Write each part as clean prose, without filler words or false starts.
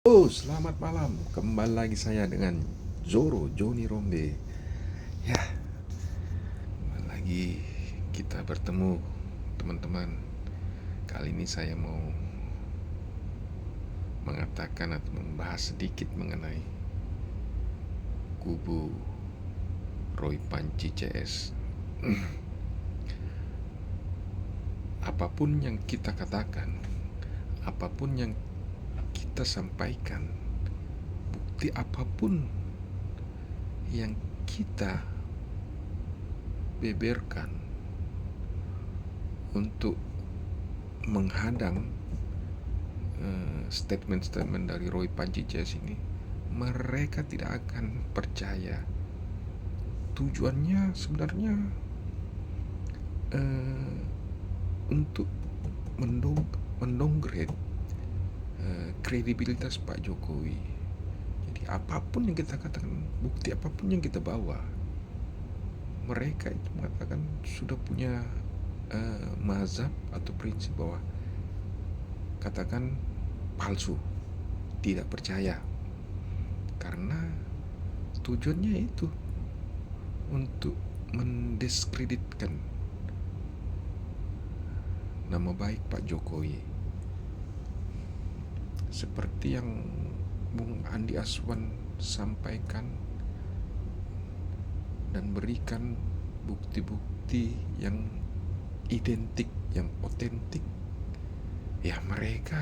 Oh, selamat malam. Kembali lagi saya dengan Johnny Rombe. Ya, kembali lagi kita bertemu teman-teman. Kali ini saya mau mengatakan atau membahas sedikit mengenai kubu Roy Panci CS. Apapun yang kita katakan, apapun yang kita sampaikan, bukti apapun yang kita beberkan untuk menghadang statement-statement dari Roy Panci CS ini, mereka tidak akan percaya. Tujuannya sebenarnya untuk mendonggrade kredibilitas Pak Jokowi. Jadi apapun yang kita katakan, bukti apapun yang kita bawa, mereka itu mengatakan sudah punya mazhab atau prinsip bahwa katakan palsu, tidak percaya, karena tujuannya itu untuk mendiskreditkan nama baik Pak Jokowi. Seperti yang Bung Andi Aswan sampaikan dan berikan bukti-bukti yang identik, yang otentik, ya mereka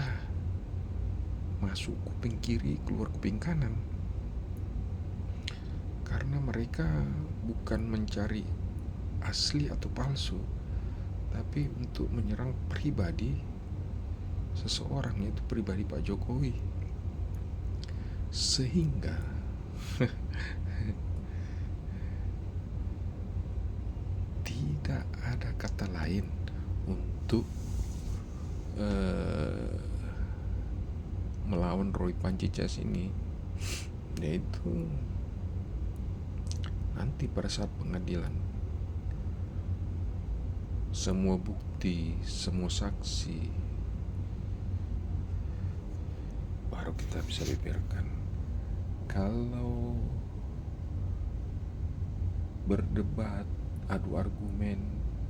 masuk kuping kiri, keluar kuping kanan, karena mereka bukan mencari asli atau palsu, tapi untuk menyerang pribadi seseorang, yaitu pribadi Pak Jokowi. Sehingga tidak ada kata lain untuk melawan Roy Panci CS ini, yaitu nanti pada saat pengadilan, semua bukti, semua saksi baru kita bisa beberkan. Kalau berdebat, adu argumen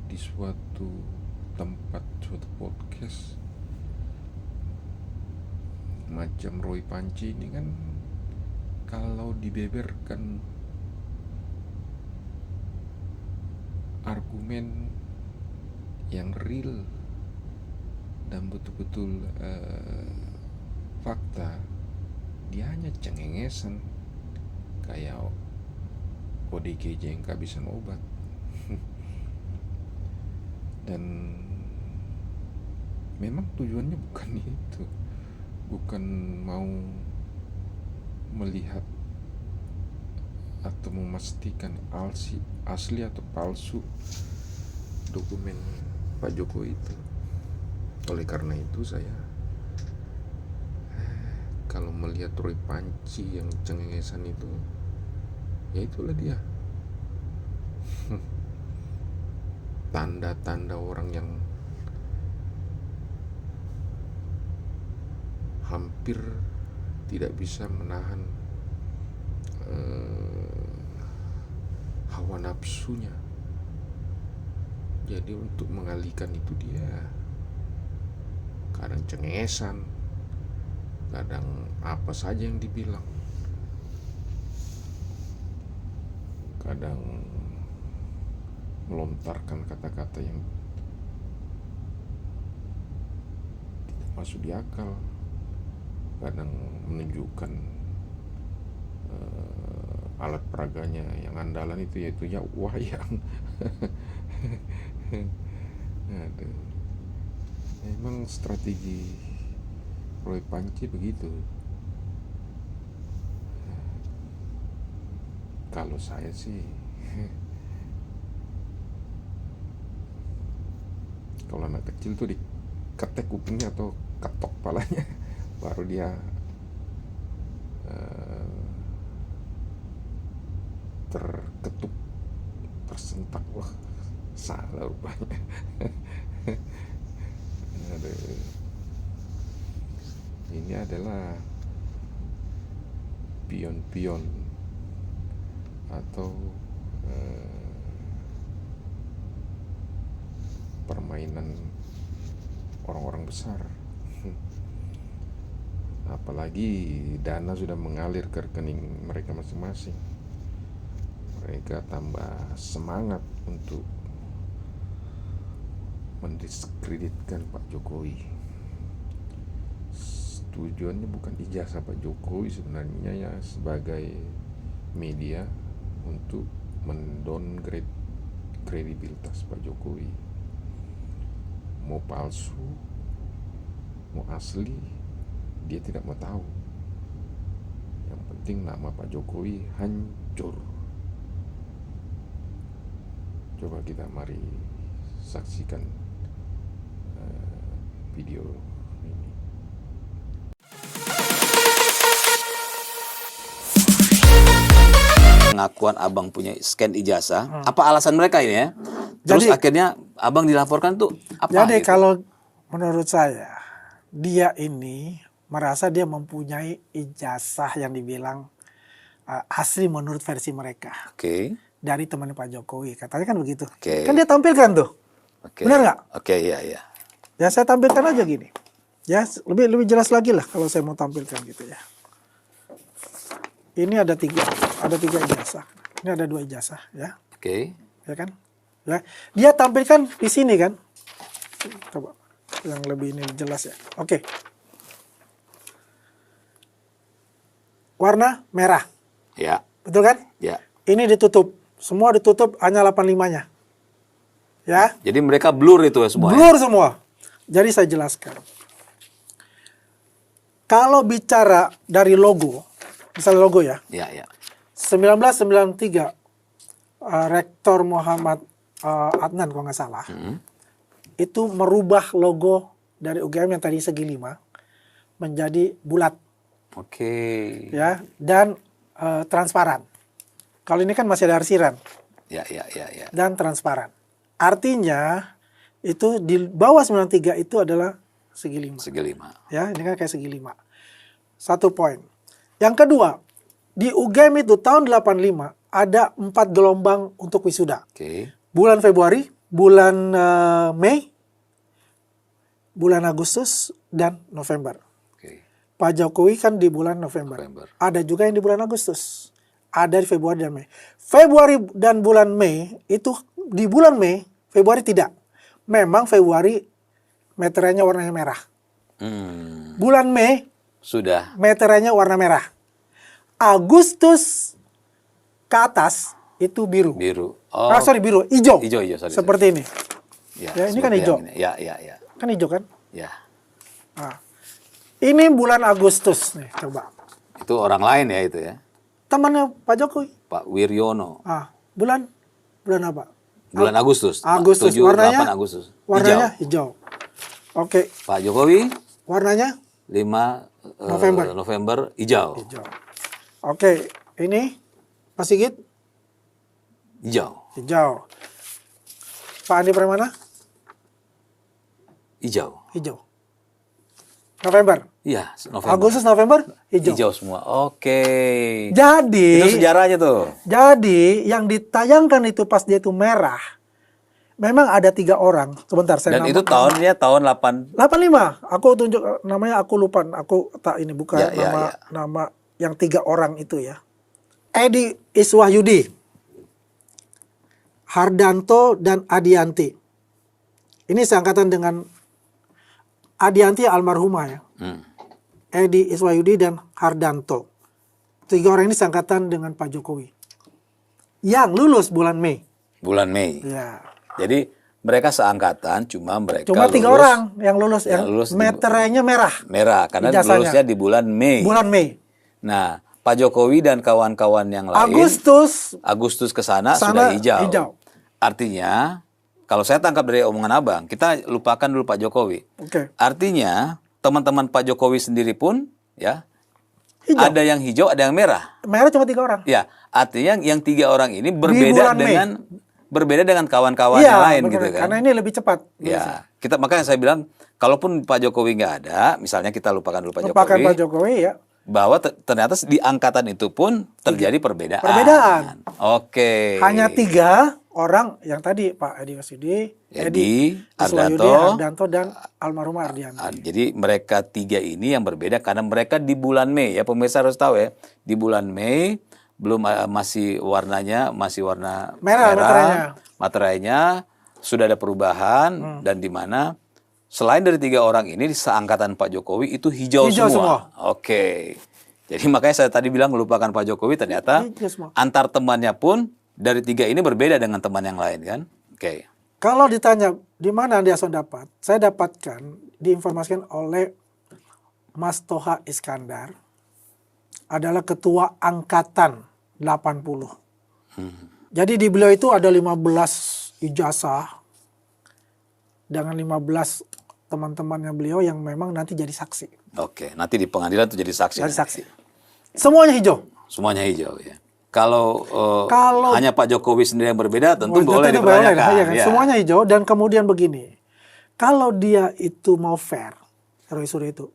di suatu tempat, suatu podcast macam Roy Panci ini kan, kalau dibeberkan argumen yang real dan betul-betul fakta, dia hanya cengengesan, kayak ODGJ yang kehabisan obat. Dan memang tujuannya bukan itu, bukan mau melihat atau memastikan asli atau palsu dokumen Pak Jokowi itu. Oleh karena itu saya kalau melihat Roy Panci yang cengengesan itu, ya itulah dia. Tanda-tanda orang yang hampir tidak bisa menahan hawa nafsunya. Jadi untuk mengalihkan itu dia kadang cengengesan, kadang apa saja yang dibilang, kadang melontarkan kata-kata yang tidak masuk di akal, kadang menunjukkan alat peraganya yang andalan itu, yaitu ya wayang. Aduh. Memang strategi Roy Panci begitu. Kalau saya sih kalau anak kecil tuh diketek kupingnya atau ketok palanya baru dia terketuk, tersentak, wah salah rupanya. Aduh. Ini adalah pion-pion atau permainan orang-orang besar. Apalagi dana sudah mengalir ke rekening mereka masing-masing. Mereka tambah semangat untuk mendiskreditkan Pak Jokowi. Tujuannya bukan ijazah Pak Jokowi sebenarnya, ya, sebagai media untuk mendowngrade kredibilitas Pak Jokowi. Mau palsu, mau asli, dia tidak mau tahu. Yang penting nama Pak Jokowi hancur. Coba kita mari saksikan video ini. Pengakuan abang punya scan ijazah, apa alasan mereka ini ya? Terus Jadi, akhirnya abang dilaporkan tuh apa? Jadi gitu? kalau menurut saya, dia ini merasa dia mempunyai ijazah yang dibilang asli menurut versi mereka. Oke. Dari teman Pak Jokowi, katanya kan begitu. Oke. Kan dia tampilkan tuh. Oke. Benar nggak? Oke, iya. Ya saya tampilkan aja gini. Ya lebih jelas lagi lah kalau saya mau tampilkan gitu ya. Ini ada tiga ijazah. Ini ada 2 ijazah ya. Oke. Ya kan? Ya. Dia tampilkan di sini kan. Coba yang lebih ini jelas ya. Oke. Warna merah. Ya. Betul kan? Ya. Ini ditutup. Semua ditutup, hanya 85-nya. Ya. Jadi mereka blur itu ya semua. Blur semua. Jadi saya jelaskan. Kalau bicara dari logo, misalnya logo ya. Ya. 1993 Rektor Muhammad Adnan kalau nggak salah, itu merubah logo dari UGM yang tadi segi 5 menjadi bulat. Oke. Ya, dan transparan. Kalau ini kan masih ada arsiran. Ya. Dan transparan. Artinya itu di bawah 93 itu adalah segi 5. Segi 5. Ya, ini kan kayak segi 5. 1 poin. Yang kedua, di UGM itu tahun 85 ada 4 gelombang untuk wisuda. Oke. Bulan Februari, bulan Mei, bulan Agustus, dan November. Oke. Pak Jokowi kan di bulan November. Ada juga yang di bulan Agustus. Ada di Februari dan Mei. Februari dan bulan Mei itu di bulan Mei, Februari tidak. Memang Februari meterannya warnanya merah. Bulan Mei Sudah. meterannya warna merah. Agustus ke atas itu biru. Biru. Biru, hijau. Hijau, sorry. Seperti ini. Ya, ini kan hijau. Ya. Kan hijau kan? Ya. Nah, ini bulan Agustus nih, coba. Itu orang lain ya itu ya. Temannya Pak Jokowi. Pak Wiryono. Bulan apa? Bulan Agustus. Agustus. 7, Warnanya 8 Agustus. Warnanya hijau. Oke. Pak Jokowi Warnanya 5 November hijau. Oke, ini Pak Sigit Hijau. Pak Andi Pramana Hijau. November. Iya, November. Agustus, November hijau. Hijau semua. Oke. Jadi Itu sejarahnya tuh. Jadi yang ditayangkan itu pas dia itu merah. Memang ada 3 orang. Sebentar saya Dan itu tahunnya tahun 85. Aku tunjuk namanya, aku lupa. Aku tak ini bukan Ya. nama yang 3 orang itu ya. Edi Iswahyudi, Hardanto, dan Adianti. Ini seangkatan dengan Adianti almarhumah ya. Edi Iswahyudi dan Hardanto. 3 orang ini seangkatan dengan Pak Jokowi. Yang lulus bulan Mei. Ya. Jadi mereka seangkatan, cuma 3 orang yang lulus, yang meterannya merah. Merah, karena ijazahnya lulusnya di bulan Mei. Nah, Pak Jokowi dan kawan-kawan yang lain Agustus ke sana sudah hijau. Artinya, kalau saya tangkap dari omongan abang, kita lupakan dulu Pak Jokowi. Artinya, teman-teman Pak Jokowi sendiri pun, ya, hijau. Ada yang hijau, ada yang merah. Merah cuma 3 orang. Ya, artinya yang 3 orang ini berbeda dengan kawan-kawan yang lain gitu kan. Karena ini lebih cepat. Ya, makanya saya bilang, kalaupun Pak Jokowi nggak ada, misalnya kita lupakan dulu Pak Jokowi. Lupakan Pak Jokowi ya. bahwa ternyata di angkatan itu pun terjadi perbedaan. Oke. Hanya 3 orang yang tadi Pak Edi Wahyudi, Edi, Ardanto dan almarhum Ardianti. Jadi mereka 3 ini yang berbeda karena mereka di bulan Mei ya, pemirsa harus tahu ya, di bulan Mei belum masih warnanya masih warna merah materainya sudah ada perubahan dan di mana selain dari 3 orang ini di seangkatan Pak Jokowi itu hijau semua. Oke. Jadi makanya saya tadi bilang melupakan Pak Jokowi, ternyata antar temannya pun dari 3 ini berbeda dengan teman yang lain kan. Oke. Kalau ditanya di mana Andi Hason dapat, saya dapatkan diinformasikan oleh Mas Toha Iskandar adalah ketua angkatan 80. Jadi di beliau itu ada 15 ijazah dengan 15 teman-temannya beliau yang memang nanti jadi saksi. Oke, nanti di pengadilan itu jadi saksi. Jadi saksi. Semuanya hijau. Semuanya hijau ya. Kalau hanya Pak Jokowi sendiri yang berbeda tentu boleh kan? dipertanyakan. Semuanya hijau dan kemudian begini. Kalau dia itu mau fair, Roy Suryo itu,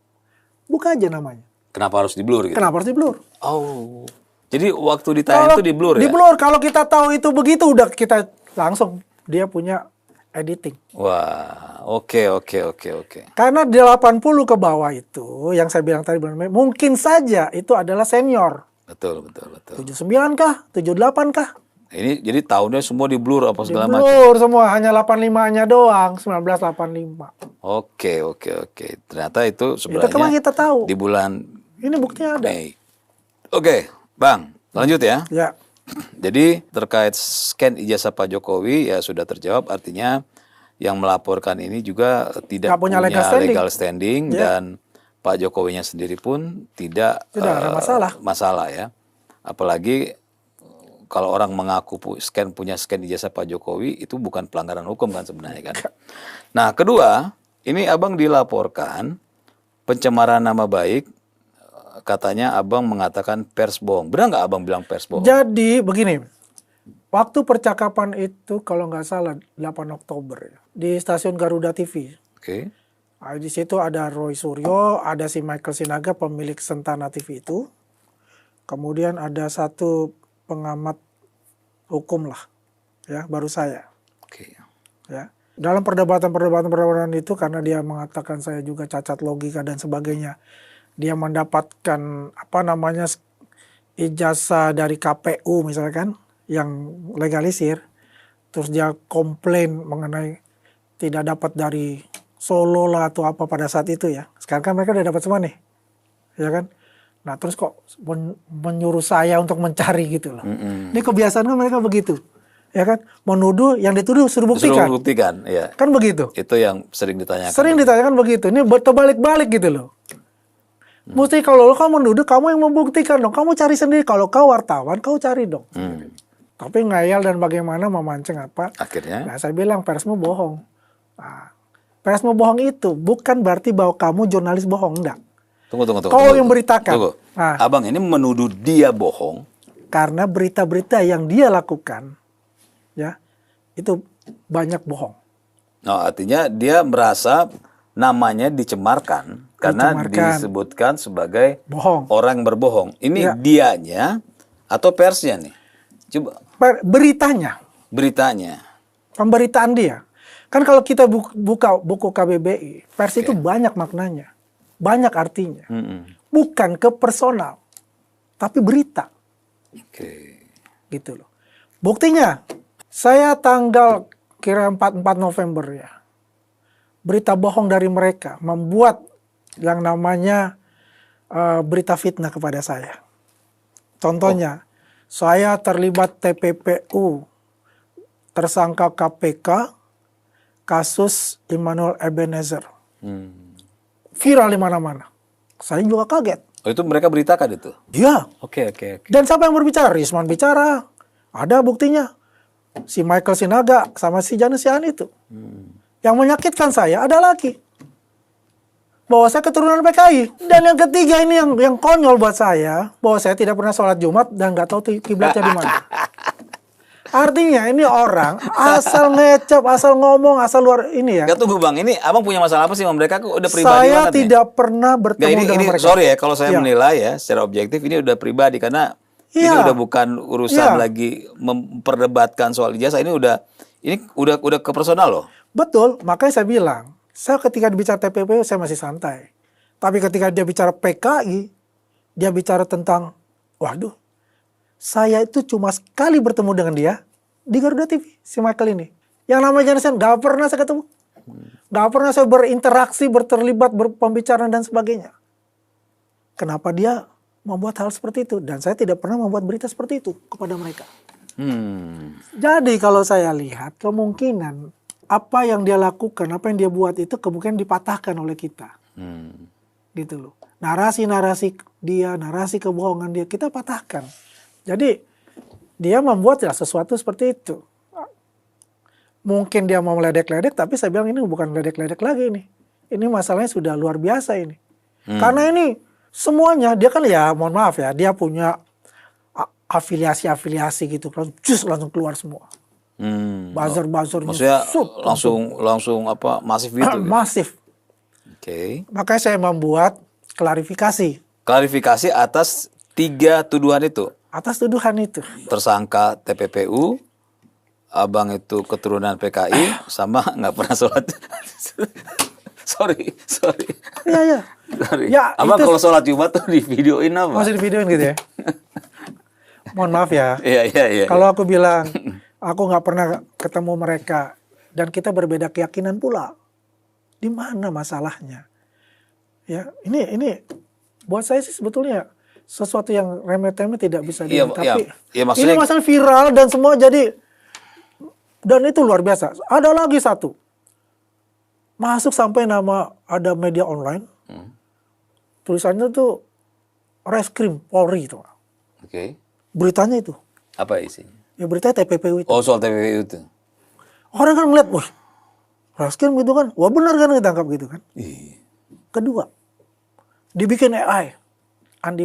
buka aja namanya. Kenapa harus di-blur gitu? Kenapa harus di-blur? Oh. Jadi waktu ditayang itu di-blur ya? Di-blur. Kalau kita tahu itu begitu, udah kita langsung dia punya editing. Wah, oke. Karena di 80 ke bawah itu, yang saya bilang tadi, mungkin saja itu adalah senior. Betul. 79 kah? 78 kah? Ini jadi tahunnya semua di-blur apa segala macam? Di-blur semua, hanya 85-nya doang, 1985. Oke. Ternyata itu sebenarnya itu kemarin kita tahu. Di bulan ini buktinya ada. Mei. Oke, Bang, lanjut ya. Ya. Jadi terkait scan ijazah Pak Jokowi ya sudah terjawab, artinya yang melaporkan ini juga tidak punya legal standing dan Pak Jokowinya sendiri pun tidak ada masalah ya. Apalagi kalau orang mengaku punya scan ijazah Pak Jokowi itu bukan pelanggaran hukum kan sebenarnya kan. Nah, kedua, ini Abang dilaporkan pencemaran nama baik. Katanya Abang mengatakan pers bohong. Benar nggak Abang bilang pers bohong? Jadi begini, waktu percakapan itu kalau nggak salah 8 Oktober ya, di stasiun Garuda TV. Oke. Nah, di situ ada Roy Suryo, ada si Michael Sinaga pemilik Sentana TV itu. Kemudian ada satu pengamat hukum lah, ya baru saya. Oke. Ya. Dalam perdebatan itu karena dia mengatakan saya juga cacat logika dan sebagainya. Dia mendapatkan ijazah dari KPU misalkan yang legalisir, terus dia komplain mengenai tidak dapat dari Solo lah atau apa pada saat itu ya. Sekarang kan mereka udah dapat semua nih, ya kan? Nah terus kok menyuruh saya untuk mencari gitu loh. Ini kebiasaan kan mereka begitu, ya kan? Menuduh, yang dituduh suruh buktikan. Suruh buktikan, ya. Kan begitu. Itu yang sering ditanyakan. Sering ditanyakan begitu. Ini terbalik-balik gitu loh. Mesti kalau kamu menuduh, kamu yang membuktikan dong. Kamu cari sendiri. Kalau kau wartawan, kau cari dong. Tapi ngayal dan bagaimana memancing apa. Akhirnya? Nah, saya bilang persmu bohong. Nah, persmu bohong itu bukan berarti bahwa kamu jurnalis bohong. Enggak. Tunggu. Kau yang beritakan. Tunggu. Nah, Abang ini menuduh dia bohong. Karena berita-berita yang dia lakukan, ya, itu banyak bohong. Oh, artinya dia merasa namanya dicemarkan karena disebutkan sebagai bohong. Orang yang berbohong. Ini dianya atau persnya nih? Coba. Beritanya. Pemberitaan dia. Kan kalau kita buka buku KBBI, pers itu banyak maknanya. Banyak artinya. Bukan ke personal. Tapi berita. Gitu loh. Buktinya, saya tanggal kira 4 November ya. Berita bohong dari mereka membuat yang namanya berita fitnah kepada saya. Contohnya, saya terlibat TPPU, tersangka KPK, kasus Immanuel Ebenezer. Viral di mana-mana. Saya juga kaget. Oh, itu mereka beritakan itu? Iya. Oke. Dan siapa yang berbicara? Risman bicara. Ada buktinya. Si Michael Sinaga sama si Janus Sian itu. Yang menyakitkan saya ada lagi. Bahwa saya keturunan PKI. Dan yang ketiga ini yang konyol buat saya. Bahwa saya tidak pernah sholat Jumat dan nggak tahu kiblatnya di mana. Artinya ini orang asal ngecap, asal ngomong, asal luar ini ya. Gak tunggu Bang, ini Abang punya masalah apa sih sama mereka? Udah pribadi Saya banget nih. tidak pernah bertemu dengan mereka. Sorry ya, kalau saya menilai ya secara objektif ini udah pribadi karena ini udah bukan urusan lagi memperdebatkan soal ijazah. Ini udah ke personal loh. Betul, makanya saya bilang, saya ketika bicara TPPU saya masih santai. Tapi ketika dia bicara PKI, dia bicara tentang, waduh, saya itu cuma sekali bertemu dengan dia di Garuda TV, si Michael ini. Yang namanya Jansen, gak pernah saya ketemu. Gak pernah saya berinteraksi, terlibat, berpembicaraan dan sebagainya. Kenapa dia membuat hal seperti itu? Dan saya tidak pernah membuat berita seperti itu kepada mereka. Jadi kalau saya lihat, kemungkinan apa yang dia lakukan, apa yang dia buat itu kemungkinan dipatahkan oleh kita. Gitu loh. Narasi-narasi dia, narasi kebohongan dia, kita patahkan. Jadi dia membuat ya sesuatu seperti itu. Mungkin dia mau meledek-ledek, tapi saya bilang ini bukan ledek-ledek lagi ini. Ini masalahnya sudah luar biasa ini. Karena ini semuanya, dia kan ya mohon maaf ya, dia punya afiliasi-afiliasi gitu. Langsung keluar semua. Buzzer-buzzernya. Maksudnya langsung apa, masif gitu? Masif. Oke. Makanya saya membuat klarifikasi. Klarifikasi atas 3 tuduhan itu. Atas tuduhan itu. Tersangka TPPU, Abang itu keturunan PKI, sama nggak pernah sholat. sorry. Iya. Sorry. Ya, Abang kalau sholat Jumat tuh di videoin apa? Masih di videoin gitu ya? Mohon maaf ya. Iya. Kalau aku bilang, aku nggak pernah ketemu mereka. Dan kita berbeda keyakinan pula. Di mana masalahnya? Ya, ini buat saya sih sebetulnya sesuatu yang remeh-temeh tidak bisa tapi maksudnya, ini masalah viral dan semua jadi, dan itu luar biasa. Ada lagi satu masuk sampai nama ada media online, tulisannya tuh Reskrim Polri itu. Oke. Beritanya itu Apa isinya? ya, beritanya TPPU itu. Oh, soal TPPU itu. Orang kan ngeliat, wah Reskrim gitu kan, wah benar kan ditangkap gitu kan. Kedua, dibikin AI. Andi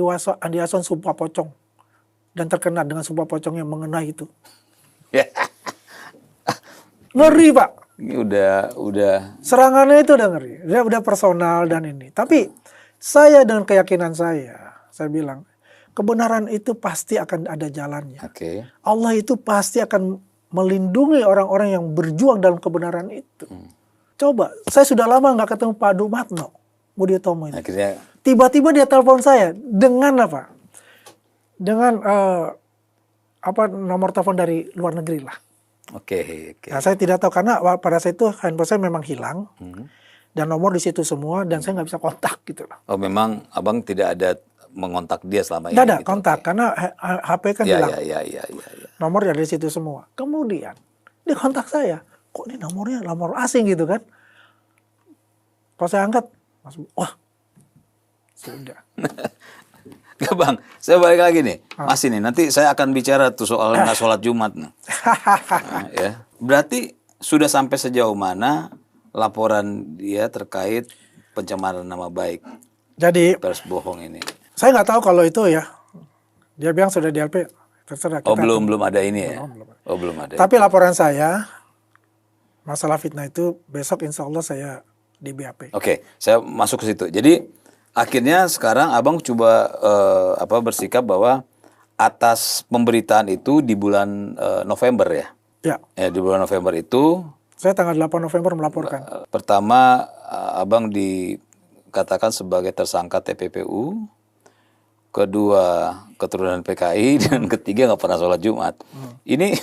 Hasan sumpah pocong. Dan terkena dengan sumpah pocong yang mengenai itu. Ngeri Pak. Ini udah. Serangannya itu udah ngeri. Dia udah personal dan ini. Tapi saya dengan keyakinan saya bilang, kebenaran itu pasti akan ada jalannya. Oke. Allah itu pasti akan melindungi orang-orang yang berjuang dalam kebenaran itu. Coba, saya sudah lama nggak ketemu Pak Dumatno Mudiotomo ini. Akhirnya Tiba-tiba dia telepon saya dengan apa? Dengan nomor telepon dari luar negeri lah. Oke. Nah, saya tidak tahu karena pada saat itu handphone saya memang hilang dan nomor di situ semua dan saya nggak bisa kontak gitu loh. Oh, memang Abang tidak ada mengontak dia selama ini? Tidak ada gitu. kontak karena HP kan hilang. Iya. Nomor dari situ semua. Kemudian dia kontak saya. Kok ini nomornya nomor asing gitu kan? Kalau saya angkat, wah sudah. Gak Bang, saya balik lagi nih. Masih nih, nanti saya akan bicara tuh soal nggak sholat Jumat. Nah, ya. Berarti sudah sampai sejauh mana laporan dia terkait pencemaran nama baik Jadi pers bohong ini? Saya nggak tahu kalau itu ya. Dia bilang sudah di LP. Terserah. Oh, belum ada ini ya? Belum. Oh, belum ada. Tapi laporan saya, masalah fitnah itu besok insya Allah saya di BAP. Oke, saya masuk ke situ. Jadi akhirnya sekarang Abang coba bersikap bahwa atas pemberitaan itu di bulan November ya? Ya, di bulan November itu. Saya tanggal 8 November melaporkan. Pertama, Abang dikatakan sebagai tersangka TPPU. Kedua, keturunan PKI. Dan ketiga, nggak pernah sholat Jumat. Ini